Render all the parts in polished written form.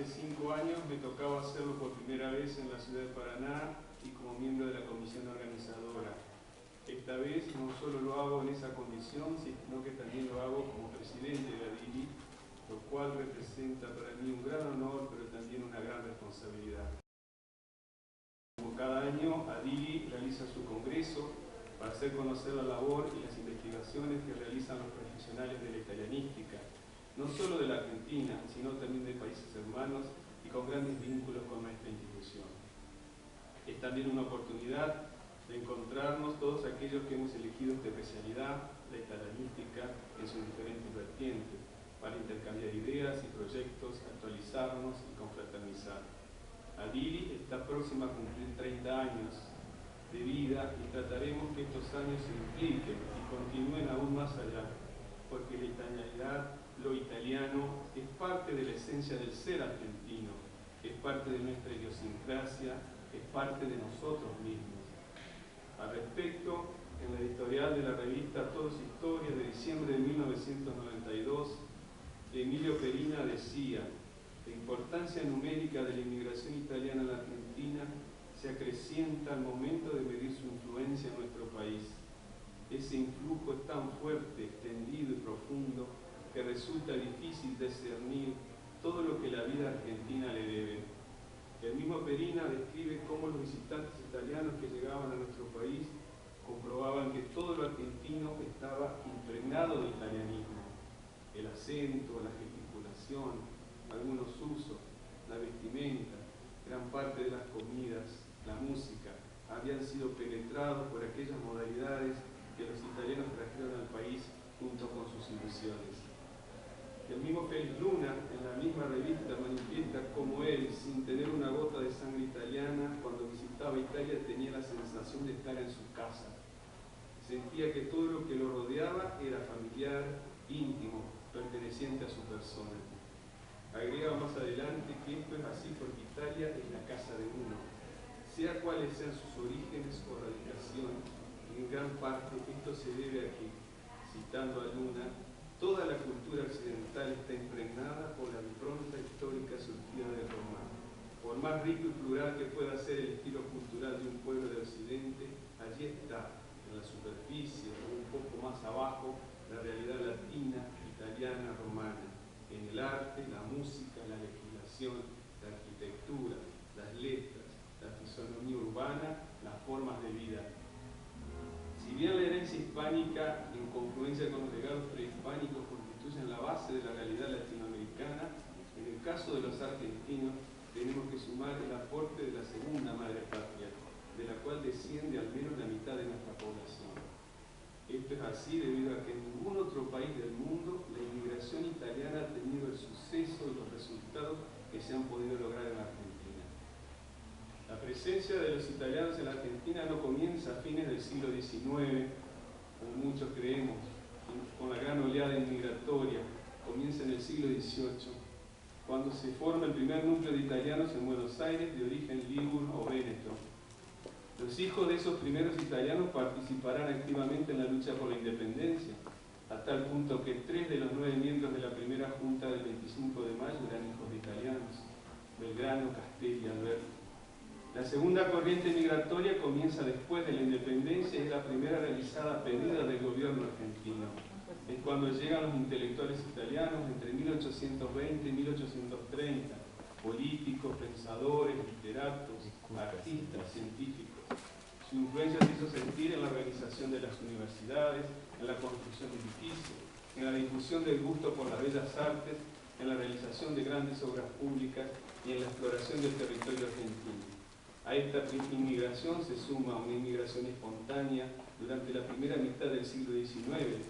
Hace 5 años me tocaba hacerlo por primera vez en la ciudad de Paraná y como miembro de la comisión organizadora. Esta vez no solo lo hago en esa condición, sino que también lo hago como presidente de ADILI, lo cual representa para mí un gran honor, pero también una gran responsabilidad. Como cada año, ADILI realiza su congreso para hacer conocer la labor y las investigaciones que realizan los profesionales de la italianística, no solo de la Argentina, sino también de países hermanos y con grandes vínculos con nuestra institución. Es también una oportunidad de encontrarnos todos aquellos que hemos elegido esta especialidad, la italianística, en sus diferentes vertientes, para intercambiar ideas y proyectos, actualizarnos y confraternizar. ADILI está próxima a cumplir 30 años de vida y trataremos que estos años se impliquen y continúen aún más allá, porque la italianidad, lo italiano, es parte de la esencia del ser argentino, es parte de nuestra idiosincrasia, es parte de nosotros mismos. Al respecto, en la editorial de la revista Todos Historias de diciembre de 1992, Emilio Perina decía: la importancia numérica de la inmigración italiana en la Argentina se acrecienta al momento de medir su influencia en nuestro país. Ese influjo es tan fuerte, extendido y profundo que resulta difícil discernir todo lo que la vida argentina le debe. El mismo Perina describe cómo los visitantes italianos que llegaban a nuestro país comprobaban que todo lo argentino estaba impregnado de italianismo. El acento, la gesticulación, algunos usos, la vestimenta, gran parte de las comidas, la música, habían sido penetrados por aquellas modalidades que los italianos trajeron al país junto con sus ilusiones. El mismo Félix Luna, en la misma revista, manifiesta cómo él, sin tener una gota de sangre italiana, cuando visitaba Italia tenía la sensación de estar en su casa. Sentía que todo lo que lo rodeaba era familiar, íntimo, perteneciente a su persona. Agrega más adelante que esto es así porque Italia es la casa de uno. Sea cuales sean sus orígenes o radicación, en gran parte esto se debe a que, citando a Luna, toda la cultura occidental está impregnada por la impronta histórica surgida de Roma. Por más rico y plural que pueda ser el estilo cultural de un pueblo de Occidente, allí está, en la superficie o un poco más abajo, la realidad latina, italiana, romana, en el arte, la música, la legislación, la arquitectura, las letras, la fisonomía urbana, las formas de vida. Si bien la herencia hispánica, en confluencia con los legados prehispánicos, constituyen la base de la realidad latinoamericana, en el caso de los argentinos tenemos que sumar el aporte de la segunda madre patria, de la cual desciende al menos la mitad de nuestra población. Esto es así debido a que en ningún otro país del mundo la inmigración italiana ha tenido el suceso y los resultados que se han podido lograr en Argentina. La presencia de los italianos en la Argentina no comienza a fines del siglo XIX, como muchos creemos, con la gran oleada inmigratoria, comienza en el siglo XVIII, cuando se forma el primer núcleo de italianos en Buenos Aires de origen ligur o véneto. Los hijos de esos primeros italianos participarán activamente en la lucha por la independencia, a tal punto que 3 de los 9 miembros de la primera junta del 25 de mayo eran hijos de italianos: Belgrano, Castelli y Alberti. La segunda corriente migratoria comienza después de la independencia y es la primera realizada a pedido del gobierno argentino. Es cuando llegan los intelectuales italianos entre 1820 y 1830, políticos, pensadores, literatos, artistas, científicos. Su influencia se hizo sentir en la organización de las universidades, en la construcción de edificios, en la difusión del gusto por las bellas artes, en la realización de grandes obras públicas y en la exploración del territorio argentino. A esta inmigración se suma una inmigración espontánea durante la primera mitad del siglo XIX,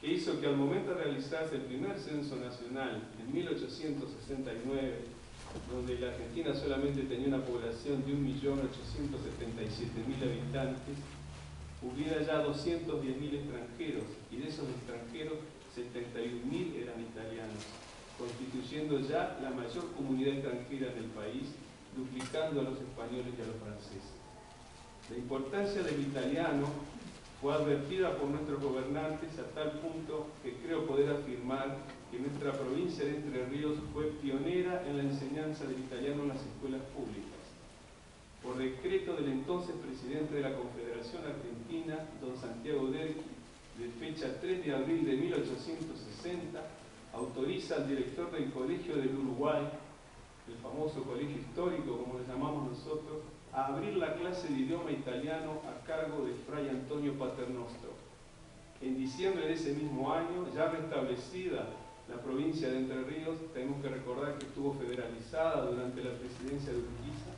que hizo que al momento de realizarse el primer censo nacional en 1869, donde la Argentina solamente tenía una población de 1.877.000 habitantes, hubiera ya 210.000 extranjeros, y de esos extranjeros 71.000 eran italianos, constituyendo ya la mayor comunidad extranjera del país, duplicando a los españoles y a los franceses. La importancia del italiano fue advertida por nuestros gobernantes a tal punto que creo poder afirmar que nuestra provincia de Entre Ríos fue pionera en la enseñanza enseñanza del italiano en las escuelas públicas. Por decreto del entonces presidente de la Confederación Argentina, don Santiago Derqui, de fecha 3 de abril de 1860, autoriza al director del Colegio del Uruguay, el famoso colegio histórico como lo llamamos nosotros, a abrir la clase de idioma italiano a cargo de Fray Antonio Paternostro. En diciembre de ese mismo año, ya restablecida la provincia de Entre Ríos, tenemos que recordar que estuvo federalizada durante la presidencia de Urquiza,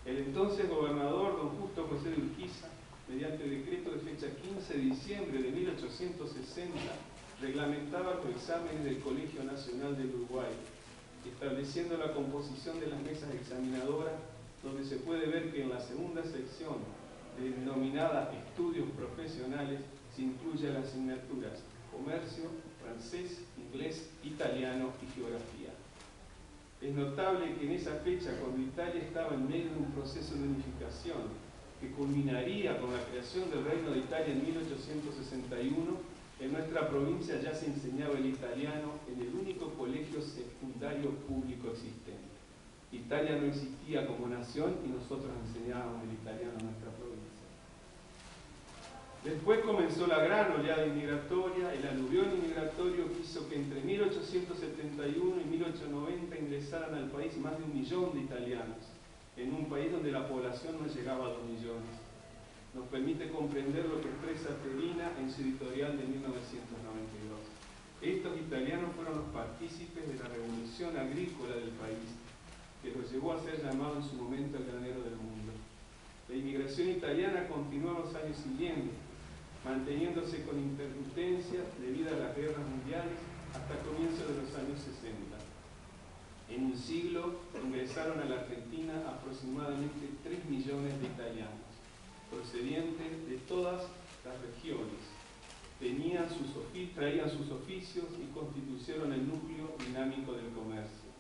el entonces gobernador don Justo José de Urquiza, mediante decreto de fecha 15 de diciembre de 1860, reglamentaba los exámenes del Colegio Nacional del Uruguay, estableciendo la composición de las mesas examinadoras, donde se puede ver que en la segunda sección, denominada Estudios Profesionales, se incluyen las asignaturas Comercio, Francés, Inglés, Italiano y Geografía. Es notable que en esa fecha, cuando Italia estaba en medio de un proceso de unificación que culminaría con la creación del Reino de Italia en 1861, en nuestra provincia ya se enseñaba el italiano en el único colegio secundario público existente. Italia no existía como nación y nosotros enseñábamos el italiano en nuestra provincia. Después comenzó la gran oleada inmigratoria, el aluvión inmigratorio que hizo que entre 1871 y 1890 ingresaran al país más de 1 millón de italianos, en un país donde la población no llegaba a 2 millones. Nos permite comprender lo que expresa Terina en su editorial de 1992. Estos italianos fueron los partícipes de la revolución agrícola del país, que los llevó a ser llamado en su momento el granero del mundo. La inmigración italiana continuó en los años siguientes, manteniéndose con intermitencia debido a las guerras mundiales hasta comienzos de los años 60. En un siglo ingresaron a la Argentina aproximadamente 3 millones de italianos, procedientes de todas las regiones. Traían sus oficios y constituyeron el núcleo dinámico del comercio.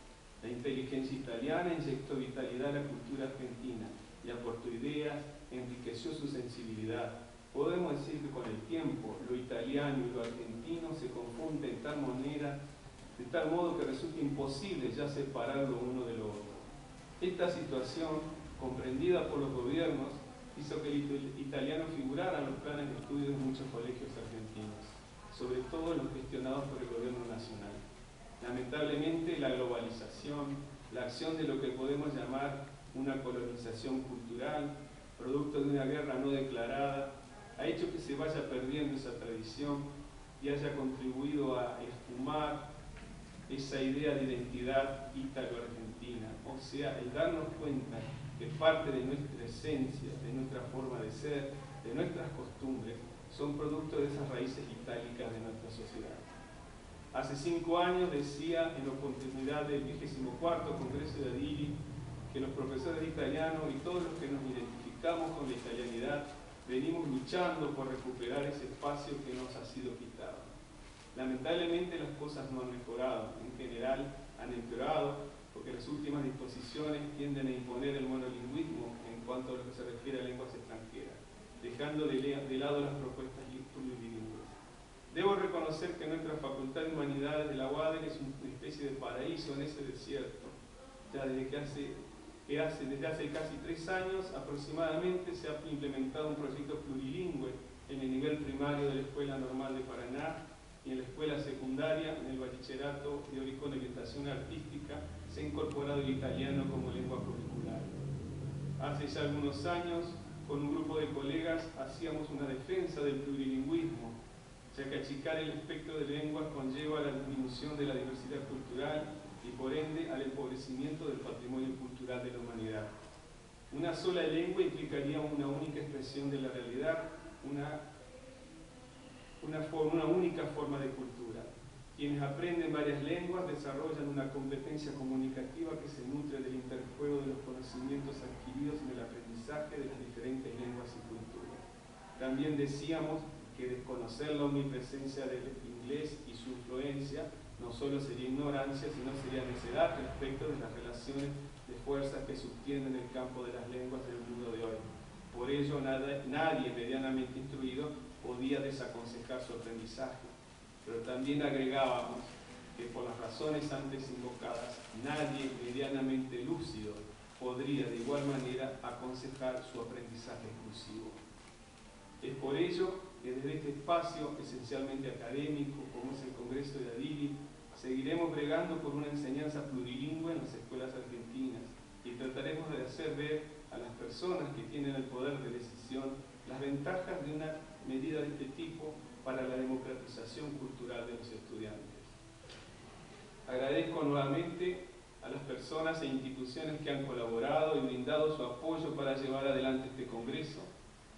La inteligencia italiana inyectó vitalidad a la cultura argentina y aportó ideas, enriqueció su sensibilidad. Podemos decir que con el tiempo lo italiano y lo argentino se confunden de tal modo que resulta imposible ya separarlo uno de lo otro. Esta situación, comprendida por los gobiernos, hizo que el italiano figurara en los planes de estudio de muchos colegios argentinos, sobre todo los gestionados por el gobierno nacional. Lamentablemente, la globalización, la acción de lo que podemos llamar una colonización cultural, producto de una guerra no declarada, ha hecho que se vaya perdiendo esa tradición y haya contribuido a esfumar esa idea de identidad ítalo-argentina, o sea, el darnos cuenta que parte de nuestra esencia, de nuestra forma de ser, de nuestras costumbres, son producto de esas raíces itálicas de nuestra sociedad. Hace 5 años decía en la oportunidad del 24º Congreso de Adili que los profesores de italiano y todos los que nos identificamos con la italianidad venimos luchando por recuperar ese espacio que nos ha sido quitado. Lamentablemente las cosas no han mejorado, en general han empeorado, porque las últimas disposiciones tienden a imponer el monolingüismo en cuanto a lo que se refiere a lenguas extranjeras, dejando de lado las propuestas plurilingües. Debo reconocer que nuestra Facultad de Humanidades de la UADER es una especie de paraíso en ese desierto. Ya desde hace casi 3 años aproximadamente se ha implementado un proyecto plurilingüe en el nivel primario de la Escuela Normal de Paraná y en la escuela secundaria, en el bachillerato teórico de orientación artística, se ha incorporado el italiano como lengua curricular. Hace ya algunos años, con un grupo de colegas, hacíamos una defensa del plurilingüismo, ya que achicar el espectro de lenguas conlleva la disminución de la diversidad cultural y por ende al empobrecimiento del patrimonio cultural de la humanidad. Una sola lengua implicaría una única expresión de la realidad, una única forma de cultura. Quienes aprenden varias lenguas desarrollan una competencia comunicativa que se nutre del interjuego de los conocimientos adquiridos en el aprendizaje de las diferentes lenguas y culturas. También decíamos que desconocer la omnipresencia del inglés y su influencia no solo sería ignorancia, sino sería necedad respecto de las relaciones de fuerzas que subtienden el campo de las lenguas del mundo de hoy. Por ello, nadie medianamente instruido podía desaconsejar su aprendizaje. Pero también agregábamos que por las razones antes invocadas nadie medianamente lúcido podría de igual manera aconsejar su aprendizaje exclusivo. Es por ello que desde este espacio esencialmente académico, como es el Congreso de Adili, seguiremos bregando por una enseñanza plurilingüe en las escuelas argentinas y trataremos de hacer ver a las personas que tienen el poder de decisión las ventajas de una medida de este tipo para la democratización cultural de los estudiantes. Agradezco nuevamente a las personas e instituciones que han colaborado y brindado su apoyo para llevar adelante este congreso.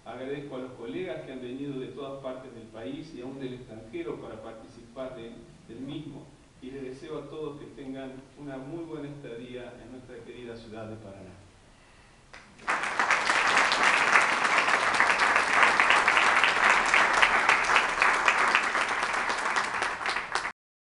Agradezco a los colegas que han venido de todas partes del país y aún del extranjero para participar del mismo. Y les deseo a todos que tengan una muy buena estadía en nuestra querida ciudad de Paraná.